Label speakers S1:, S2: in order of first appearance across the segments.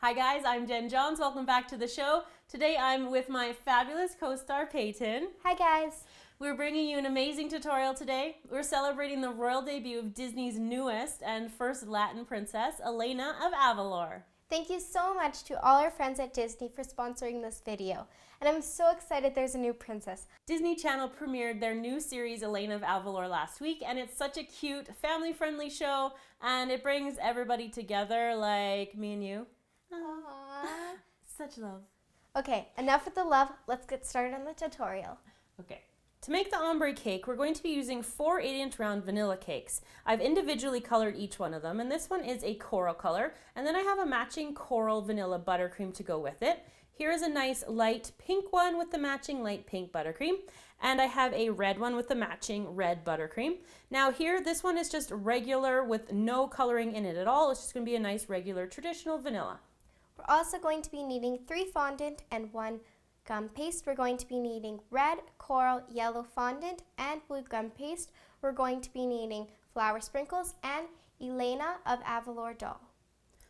S1: Hi guys, I'm Jenn Johns. Welcome back to the show. Today I'm with my fabulous co-star Paityn.
S2: Hi guys.
S1: We're bringing you an amazing tutorial today. We're celebrating the royal debut of Disney's newest and first Latin princess, Elena of Avalor.
S2: Thank you so much to all our friends at Disney for sponsoring this video. And I'm so excited there's a new princess.
S1: Disney Channel premiered their new series, Elena of Avalor, last week, and it's such a cute, family-friendly show, and it brings everybody together like me and you.
S2: Aww.
S1: Such love.
S2: Okay, enough with the love. Let's get started on the tutorial.
S1: Okay. To make the ombre cake, we're going to be using 4 8-inch round vanilla cakes. I've individually colored each one of them, and this one is a coral color, and then I have a matching coral vanilla buttercream to go with it. Here is a nice light pink one with the matching light pink buttercream, and I have a red one with the matching red buttercream. Now here, this one is just regular with no coloring in it at all. It's just going to be a nice regular traditional vanilla.
S2: We're also going to be needing 3 fondant and 1 gum paste. We're going to be needing red, coral, yellow fondant, and blue gum paste. We're going to be needing flower sprinkles and Elena of Avalor doll.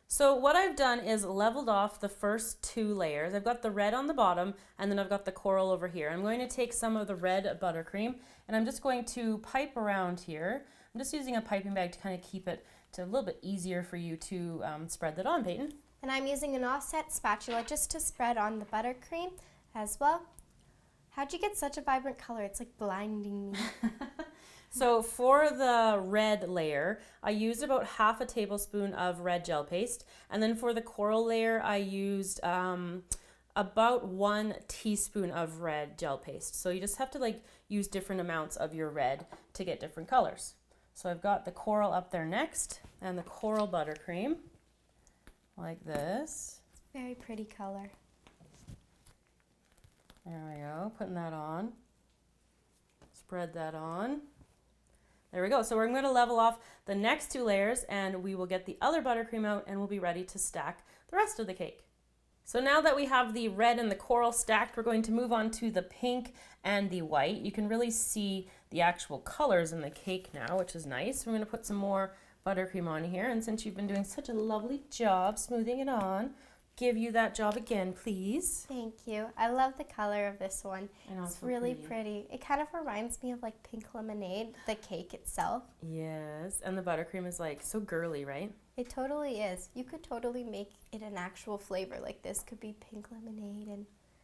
S1: So what I've done is leveled off the first 2 layers. I've got the red on the bottom, and then I've got the coral over here. I'm going to take some of the red buttercream, and I'm just going to pipe around here. I'm just using a piping bag to kind of keep it a little bit easier for you to spread that on, Paityn.
S2: And I'm using an offset spatula just to spread on the buttercream as well. How'd you get such a vibrant color? It's like blinding me.
S1: So for the red layer, I used about half a tablespoon of red gel paste. And then for the coral layer, I used about 1 teaspoon of red gel paste. So you just have to use different amounts of your red to get different colors. So I've got the coral up there next and the coral buttercream like this.
S2: Very pretty color.
S1: There we go, putting that on. Spread that on. There we go. So we're going to level off the next 2 layers and we will get the other buttercream out and we'll be ready to stack the rest of the cake. So now that we have the red and the coral stacked, we're going to move on to the pink and the white. You can really see the actual colors in the cake now, which is nice. We're going to put some more buttercream on here, and since you've been doing such a lovely job smoothing it on, give you that job again, please.
S2: Thank you. I love the color of this one.
S1: I know,
S2: it's
S1: so
S2: really pretty. It kind of reminds me of like pink lemonade, the cake itself.
S1: Yes, and the buttercream is so girly, right?
S2: It totally is. You could totally make it an actual flavor. Like this could be pink lemonade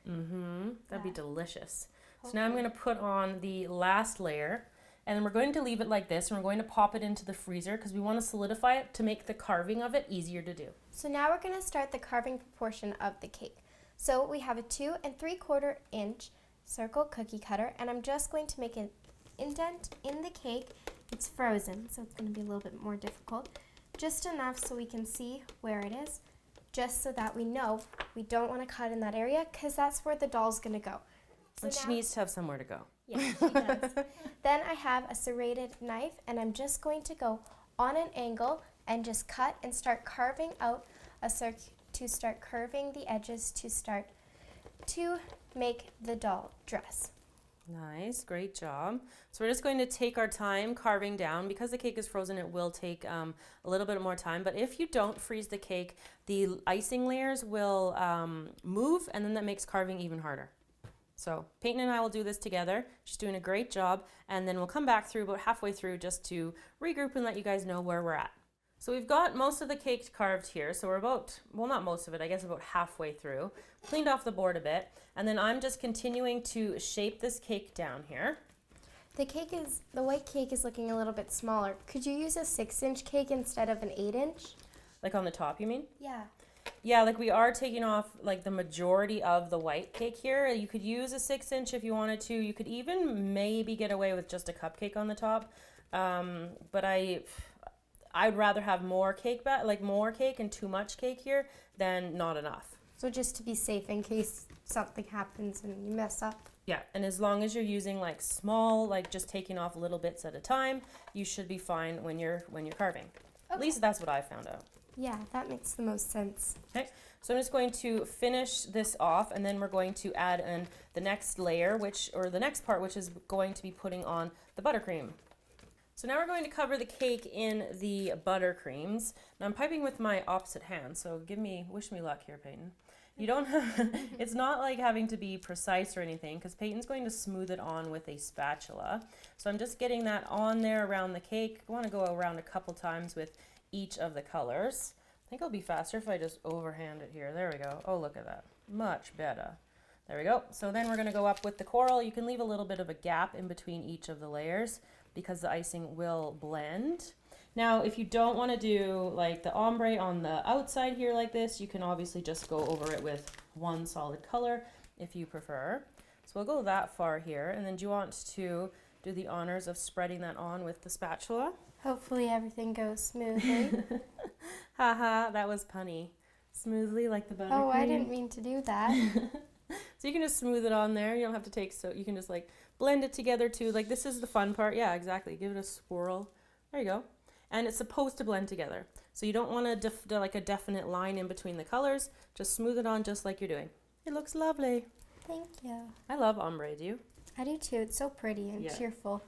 S2: and
S1: that'd be delicious. So now I'm going to put on the last layer, and then we're going to leave it like this, and we're going to pop it into the freezer because we want to solidify it to make the carving of it easier to do.
S2: So now we're going to start the carving portion of the cake. So we have a 2 3/4 inch circle cookie cutter, and I'm just going to make an indent in the cake. It's frozen, so it's going to be a little bit more difficult. Just enough so we can see where it is, just so that we know we don't want to cut in that area because that's where the doll's going to go. So
S1: and she needs to have somewhere to go.
S2: Yeah, she does. Then I have a serrated knife, and I'm just going to go on an angle and just cut and start carving out a to start curving the edges to make the doll dress.
S1: Nice, great job. So we're just going to take our time carving down. Because the cake is frozen, it will take a little bit more time, but if you don't freeze the cake, the icing layers will move, and then that makes carving even harder. So Paityn and I will do this together. She's doing a great job, and then we'll come back through about halfway through just to regroup and let you guys know where we're at. So we've got most of the cake carved here, so we're about, well, not most of it, I guess about halfway through. Cleaned off the board a bit, and then I'm just continuing to shape this cake down here.
S2: The white cake is looking a little bit smaller. Could you use a 6-inch cake instead of an 8-inch?
S1: Like on the top, you mean?
S2: Yeah.
S1: Yeah, we are taking off the majority of the white cake here. You could use a 6-inch if you wanted to. You could even maybe get away with just a cupcake on the top. But I'd rather have more cake, more cake and too much cake here than not enough.
S2: So just to be safe in case something happens and you mess up.
S1: Yeah, and as long as you're using small, just taking off little bits at a time, you should be fine when you're carving. Okay. At least that's what I found out.
S2: Yeah, that makes the most sense.
S1: Okay, so I'm just going to finish this off, and then we're going to add in the next layer, the next part, which is going to be putting on the buttercream. So now we're going to cover the cake in the buttercreams. Now I'm piping with my opposite hand, so wish me luck here, Paityn. You don't have, it's not like having to be precise or anything, because Paityn's going to smooth it on with a spatula. So I'm just getting that on there around the cake. I want to go around a couple times with each of the colors. I think it'll be faster if I just overhand it here. There we go. Oh, look at that. Much better. There we go. So then we're going to go up with the coral. You can leave a little bit of a gap in between each of the layers because the icing will blend. Now, if you don't want to do like the ombre on the outside here like this, you can obviously just go over it with one solid color if you prefer. So we'll go that far here. And then do you want to do the honors of spreading that on with the spatula?
S2: Hopefully everything goes smoothly.
S1: Haha, that was punny. Smoothly like the buttercream.
S2: Oh, I didn't mean to do that.
S1: So you can just smooth it on there. You don't have to you can just like blend it together too. Like this is the fun part. Yeah, exactly. Give it a swirl. There you go. And it's supposed to blend together. So you don't want like a definite line in between the colors. Just smooth it on just like you're doing. It looks lovely.
S2: Thank you.
S1: I love ombre, do you?
S2: I do too. It's so pretty and cheerful.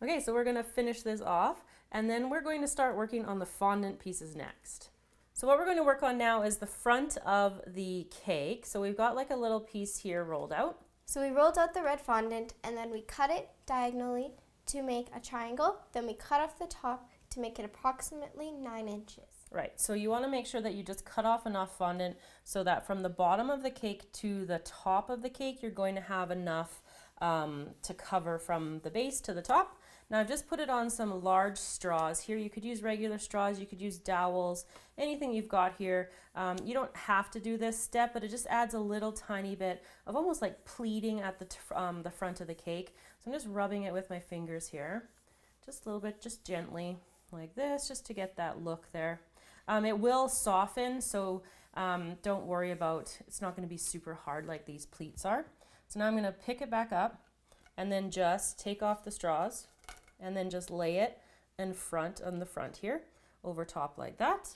S1: Okay, so we're gonna finish this off and then we're going to start working on the fondant pieces next. So what we're going to work on now is the front of the cake. So we've got like a little piece here rolled out.
S2: So we rolled out the red fondant and then we cut it diagonally to make a triangle. Then we cut off the top to make it approximately 9 inches.
S1: Right, so you want to make sure that you just cut off enough fondant so that from the bottom of the cake to the top of the cake, you're going to have enough to cover from the base to the top. Now I've just put it on some large straws here. You could use regular straws, you could use dowels, anything you've got here. You don't have to do this step, but it just adds a little tiny bit of almost like pleating at the front of the cake. So I'm just rubbing it with my fingers here, just a little bit, just gently like this, just to get that look there. It will soften, so don't worry about, it's not going to be super hard like these pleats are. So now I'm going to pick it back up and then just take off the straws and then just lay it on the front here over top like that.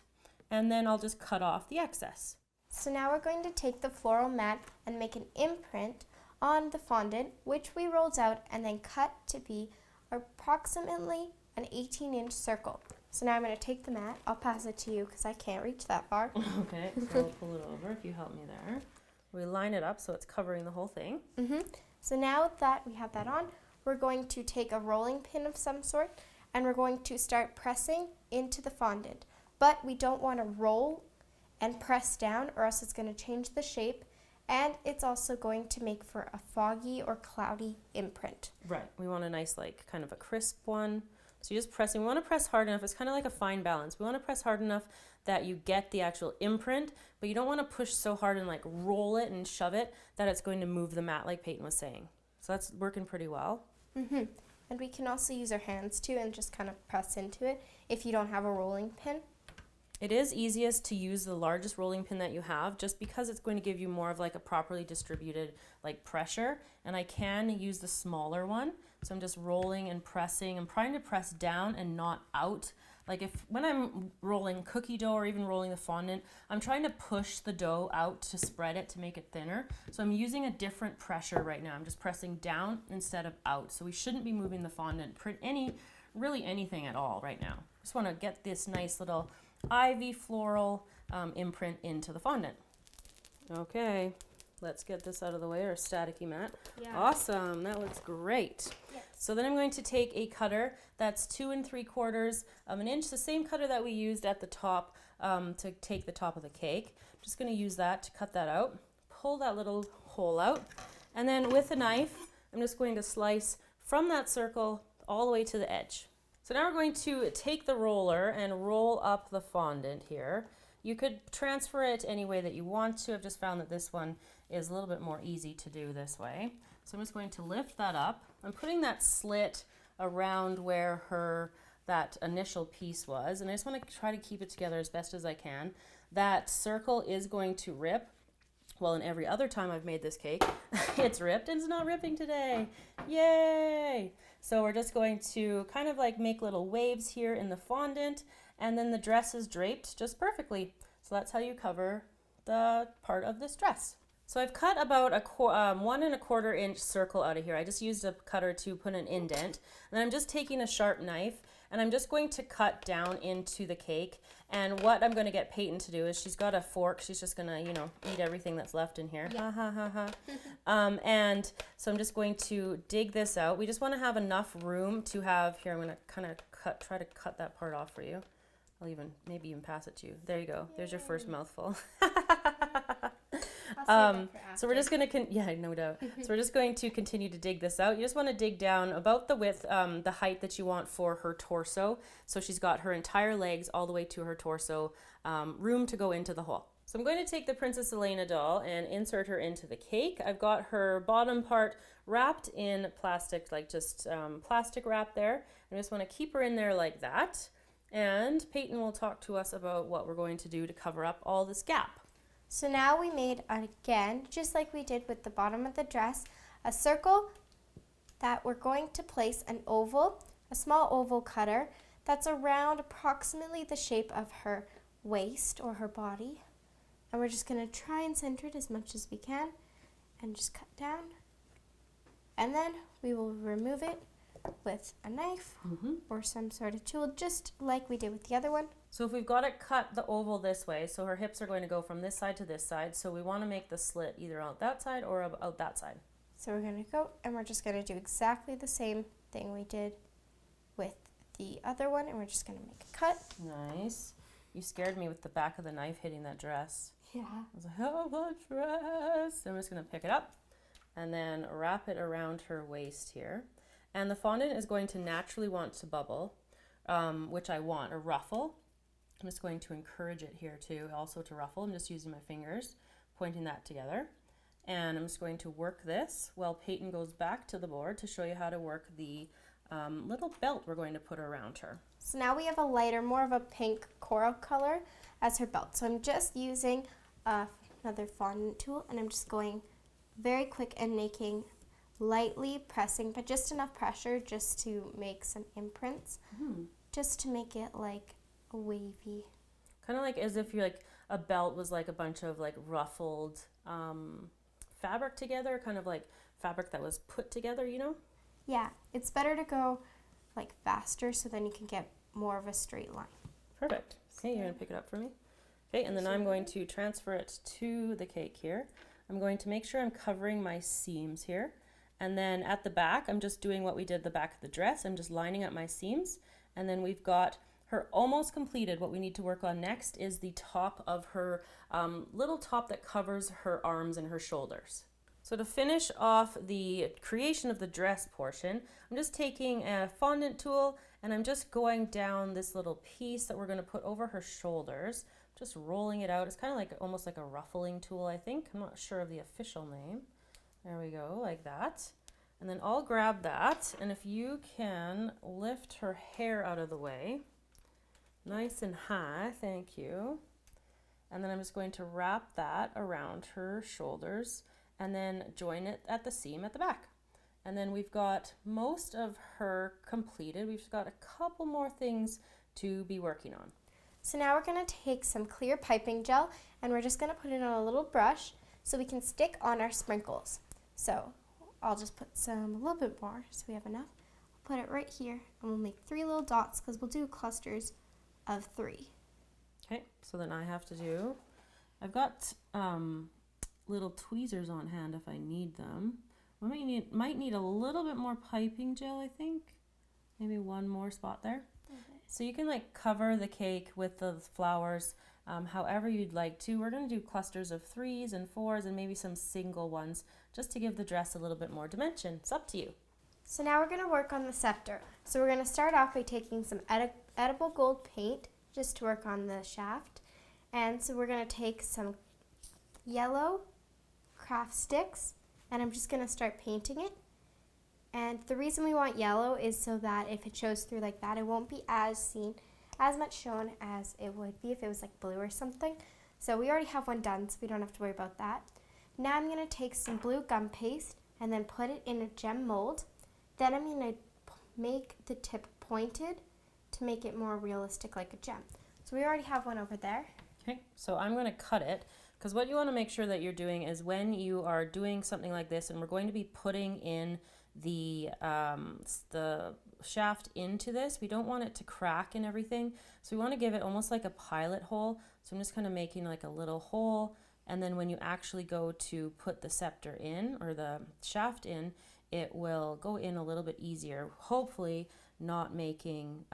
S1: And then I'll just cut off the excess.
S2: So now we're going to take the floral mat and make an imprint on the fondant, which we rolled out and then cut to be approximately an 18-inch circle. So now I'm going to take the mat. I'll pass it to you because I can't reach that far.
S1: Okay, so I'll pull it over if you help me there. We line it up so it's covering the whole thing.
S2: So now that we have that on, we're going to take a rolling pin of some sort and we're going to start pressing into the fondant. But we don't want to roll and press down or else it's going to change the shape, and it's also going to make for a foggy or cloudy imprint.
S1: Right, we want a nice like kind of a crisp one. So you're just pressing. We want to press hard enough. It's kind of like a fine balance. We want to press hard enough that you get the actual imprint, but you don't want to push so hard and like roll it and shove it that it's going to move the mat like Paityn was saying. So that's working pretty well.
S2: And we can also use our hands too and just kind of press into it if you don't have a rolling pin.
S1: It is easiest to use the largest rolling pin that you have just because it's going to give you more of like a properly distributed like pressure, and I can use the smaller one. So I'm just rolling and pressing. I'm trying to press down and not out. Like when I'm rolling cookie dough or even rolling the fondant, I'm trying to push the dough out to spread it to make it thinner. So I'm using a different pressure right now. I'm just pressing down instead of out. So we shouldn't be moving the fondant really anything at all right now. Just want to get this nice little ivy floral imprint into the fondant. Okay, let's get this out of the way, or staticky mat.
S2: Yeah.
S1: Awesome, that looks great.
S2: Yes.
S1: So then I'm going to take a cutter that's 2 3/4 of an inch, the same cutter that we used at the top to take the top of the cake. I'm just going to use that to cut that out, pull that little hole out, and then with a knife, I'm just going to slice from that circle all the way to the edge. So now we're going to take the roller and roll up the fondant here. You could transfer it any way that you want to. I've just found that this one is a little bit more easy to do this way. So I'm just going to lift that up. I'm putting that slit around where that initial piece was, and I just want to try to keep it together as best as I can. That circle is going to rip. Well, and every other time I've made this cake, it's ripped, and it's not ripping today. Yay! So we're just going to kind of like make little waves here in the fondant, and then the dress is draped just perfectly. So that's how you cover the part of this dress. So I've cut about a 1 1/4 inch circle out of here. I just used a cutter to put an indent, and I'm just taking a sharp knife and I'm just going to cut down into the cake. And what I'm going to get Paityn to do is she's got a fork. She's just going to, you know, eat everything that's left in here.
S2: Yeah.
S1: Ha ha ha ha. And so I'm just going to dig this out. We just want to have enough room to have, here I'm going to kind of try to cut that part off for you. I'll maybe even pass it to you. There you go. There's your first mouthful. So we're just going to, yeah, no doubt. So we're just going to continue to dig this out. You just want to dig down about the width, the height that you want for her torso. So she's got her entire legs all the way to her torso, room to go into the hole. So I'm going to take the Princess Elena doll and insert her into the cake. I've got her bottom part wrapped in plastic, like just plastic wrap there. I just want to keep her in there like that. And Paityn will talk to us about what we're going to do to cover up all this gap.
S2: So now we made, again, just like we did with the bottom of the dress, a circle that we're going to place an oval, a small oval cutter that's around approximately the shape of her waist or her body. And we're just going to try and center it as much as we can and just cut down. And then we will remove it with a knife or some sort of tool, just like we did with the other one.
S1: So if we've got it cut the oval this way, so her hips are going to go from this side to this side, so we want to make the slit either out that side or out that side.
S2: So we're going to go and we're just going to do exactly the same thing we did with the other one, and we're just going to make a cut.
S1: Nice. You scared me with the back of the knife hitting that dress.
S2: Yeah.
S1: I was like, oh, the dress. I'm just going to pick it up and then wrap it around her waist here. And the fondant is going to naturally want to bubble, which I want, or ruffle. I'm just going to encourage it here too, also to ruffle. I'm just using my fingers, pointing that together. And I'm just going to work this while Paityn goes back to the board to show you how to work the little belt we're going to put around her.
S2: So now we have a lighter, more of a pink coral color as her belt. So I'm just using another fondant tool, and I'm just going very quick and making lightly pressing, but just enough pressure just to make some imprints, just to make it like a wavy.
S1: Kind of like as if you're like a belt was like a bunch of like ruffled fabric together, kind of like fabric that was put together, you know?
S2: Yeah, it's better to go like faster so then you can get more of a straight line.
S1: Perfect. Okay, you're going to pick it up for me. Okay, and then I'm going to transfer it to the cake here. I'm going to make sure I'm covering my seams here. And then at the back, I'm just doing what we did at the back of the dress. I'm just lining up my seams. And then we've got her almost completed. What we need to work on next is the top of her little top that covers her arms and her shoulders. So to finish off the creation of the dress portion, I'm just taking a fondant tool and I'm just going down this little piece that we're going to put over her shoulders, just rolling it out. It's kind of like almost like a ruffling tool, I think. I'm not sure of the official name. There we go, like that. And then I'll grab that, and if you can lift her hair out of the way, nice and high, thank you. And then I'm just going to wrap that around her shoulders and then join it at the seam at the back. And then we've got most of her completed. We've got a couple more things to be working on.
S2: So now we're going to take some clear piping gel and we're just going to put it on a little brush so we can stick on our sprinkles. So I'll just put a little bit more so we have enough. I'll put it right here and we'll make 3 little dots because we'll do clusters of 3.
S1: Okay, so then I have to do, I've got little tweezers on hand if I need them. We might need a little bit more piping gel, I think. Maybe one more spot there. Okay. So you can like cover the cake with the flowers however you'd like to. We're going to do clusters of 3s and 4s and maybe some single ones just to give the dress a little bit more dimension. It's up to you.
S2: So now we're going to work on the scepter. So we're going to start off by taking some edible gold paint just to work on the shaft. And so we're going to take some yellow craft sticks and I'm just going to start painting it. And the reason we want yellow is so that if it shows through like that, it won't be as much shown as it would be if it was like blue or something. So we already have one done, so we don't have to worry about that. Now I'm going to take some blue gum paste and then put it in a gem mold. Then I'm going to make the tip pointed to make it more realistic like a gem. So we already have one over there.
S1: Okay, so I'm going to cut it because what you want to make sure that you're doing is when you are doing something like this and we're going to be putting in the shaft into this, we don't want it to crack and everything. So we want to give it almost like a pilot hole. So I'm just kind of making like a little hole. And then when you actually go to put the scepter in or the shaft in, it will go in a little bit easier, hopefully not making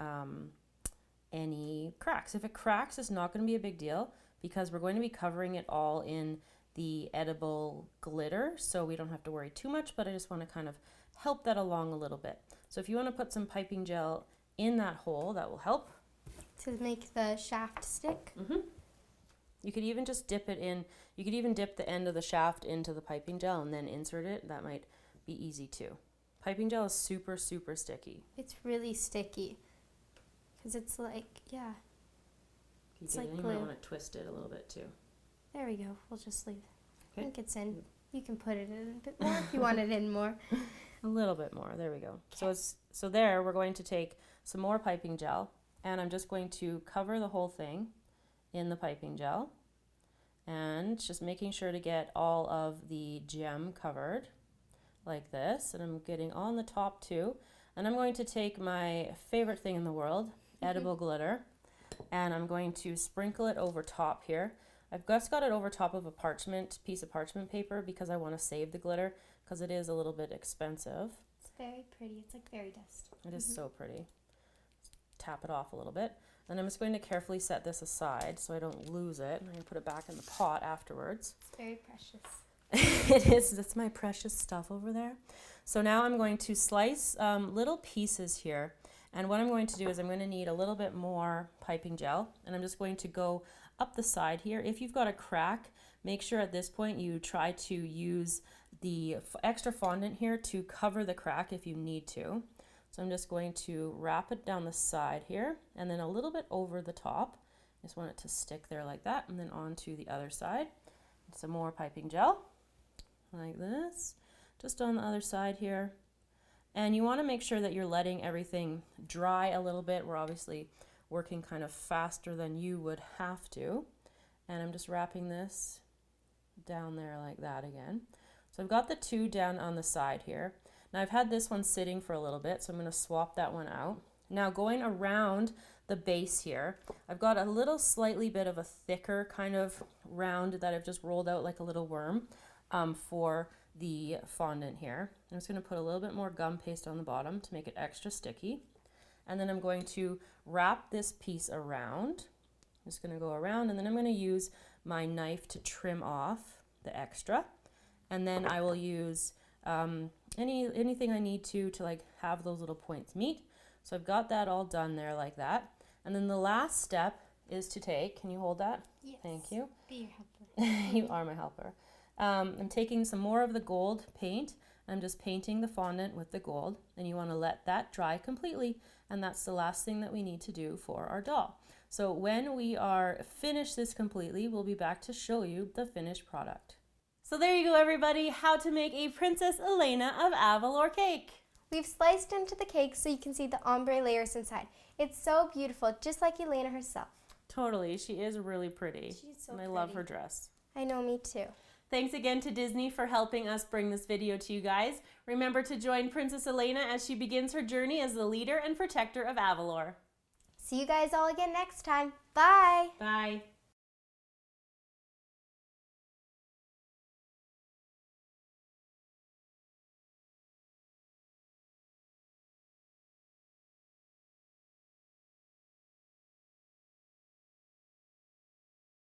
S1: any cracks. If it cracks, it's not going to be a big deal because we're going to be covering it all in the edible glitter, so we don't have to worry too much, but I just want to kind of help that along a little bit. So if you want to put some piping gel in that hole, that will help.
S2: To make the shaft stick?
S1: You could even just dip it in, you could even dip the end of the shaft into the piping gel and then insert it. That might be easy too. Piping gel is super, super sticky.
S2: It's really sticky because it's like, yeah.
S1: It's like glue. You might want to twist it a little bit too.
S2: There we go. We'll just leave.
S1: Okay.
S2: I think it's in. You can put it in a bit more if you want it in more.
S1: A little bit more. There we go. So there we're going to take some more piping gel and I'm just going to cover the whole thing in the piping gel and just making sure to get all of the gem covered like this, and I'm getting on the top too, and I'm going to take my favorite thing in the world, edible glitter, and I'm going to sprinkle it over top here. I've just got it over top of a piece of parchment paper because I want to save the glitter because it is a little bit expensive.
S2: It's very pretty. It's like fairy dust.
S1: It is so pretty. Tap it off a little bit. And I'm just going to carefully set this aside so I don't lose it. I'm going to put it back in the pot afterwards.
S2: It's very precious.
S1: It is. That's my precious stuff over there. So now I'm going to slice little pieces here. And what I'm going to do is I'm going to need a little bit more piping gel. And I'm just going to go up the side here. If you've got a crack, make sure at this point you try to use the extra fondant here to cover the crack if you need to. So I'm just going to wrap it down the side here and then a little bit over the top. Just want it to stick there like that, and then onto the other side. Some more piping gel like this, just on the other side here. And you want to make sure that you're letting everything dry a little bit. We're obviously working kind of faster than you would have to. And I'm just wrapping this down there like that again. So I've got the two down on the side here. Now I've had this one sitting for a little bit, so I'm going to swap that one out. Now going around the base here, I've got a little slightly bit of a thicker kind of round that I've just rolled out like a little worm for the fondant here. I'm just going to put a little bit more gum paste on the bottom to make it extra sticky. And then I'm going to wrap this piece around. I'm just going to go around, and then I'm going to use my knife to trim off the extra. And then I will use anything I need to like have those little points meet. So I've got that all done there like that. And then the last step is to take, can you hold that?
S2: Yes.
S1: Thank you.
S2: Be your helper.
S1: You are my helper. I'm taking some more of the gold paint. I'm just painting the fondant with the gold, and you want to let that dry completely, and that's the last thing that we need to do for our doll. So when we are finished this completely, we'll be back to show you the finished product. So there you go, everybody, how to make a Princess Elena of Avalor cake.
S2: We've sliced into the cake so you can see the ombre layers inside. It's so beautiful, just like Elena herself.
S1: Totally, she is really pretty.
S2: She's so
S1: and I
S2: pretty.
S1: love her dress.
S2: I know, me too.
S1: Thanks again to Disney for helping us bring this video to you guys. Remember to join Princess Elena as she begins her journey as the leader and protector of Avalor.
S2: See you guys all again next time. Bye!
S1: Bye!